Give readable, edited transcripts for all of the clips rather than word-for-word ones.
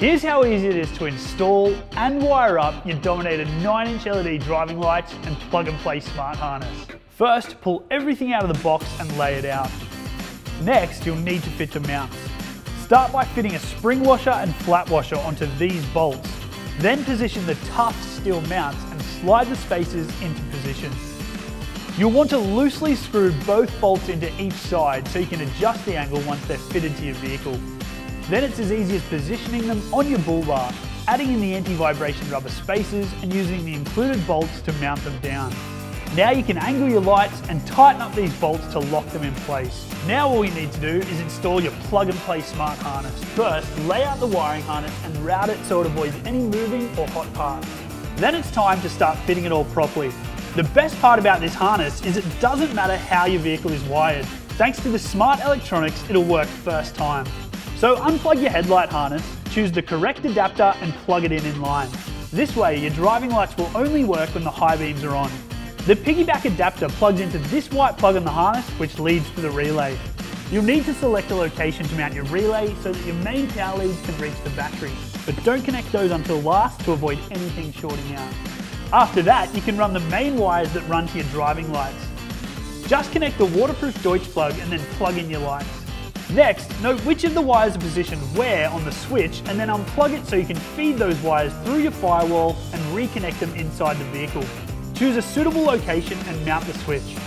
Here's how easy it is to install and wire up your Domin8r 9-inch LED driving lights and plug and play smart harness. First, pull everything out of the box and lay it out. Next, you'll need to fit the mounts. Start by fitting a spring washer and flat washer onto these bolts. Then position the tough steel mounts and slide the spacers into position. You'll want to loosely screw both bolts into each side so you can adjust the angle once they're fitted to your vehicle. Then it's as easy as positioning them on your bull bar, adding in the anti-vibration rubber spacers and using the included bolts to mount them down. Now you can angle your lights and tighten up these bolts to lock them in place. Now all you need to do is install your plug and play smart harness. First, lay out the wiring harness and route it so it avoids any moving or hot parts. Then it's time to start fitting it all properly. The best part about this harness is it doesn't matter how your vehicle is wired. Thanks to the smart electronics, it'll work first time. So unplug your headlight harness, choose the correct adapter and plug it in line. This way your driving lights will only work when the high beams are on. The piggyback adapter plugs into this white plug on the harness, which leads to the relay. You'll need to select a location to mount your relay so that your main power leads can reach the battery, but don't connect those until last to avoid anything shorting out. After that, you can run the main wires that run to your driving lights. Just connect the waterproof Deutsch plug and then plug in your lights. Next, note which of the wires are positioned where on the switch and then unplug it so you can feed those wires through your firewall and reconnect them inside the vehicle. Choose a suitable location and mount the switch.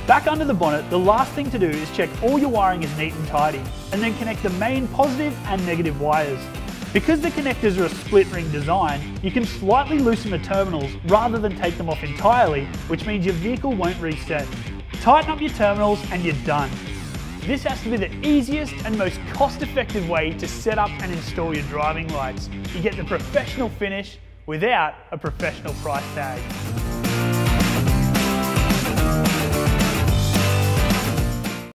Back under the bonnet, the last thing to do is check all your wiring is neat and tidy, and then connect the main positive and negative wires. Because the connectors are a split ring design, you can slightly loosen the terminals rather than take them off entirely, which means your vehicle won't reset. Tighten up your terminals and you're done. This has to be the easiest and most cost-effective way to set up and install your driving lights. You get the professional finish without a professional price tag.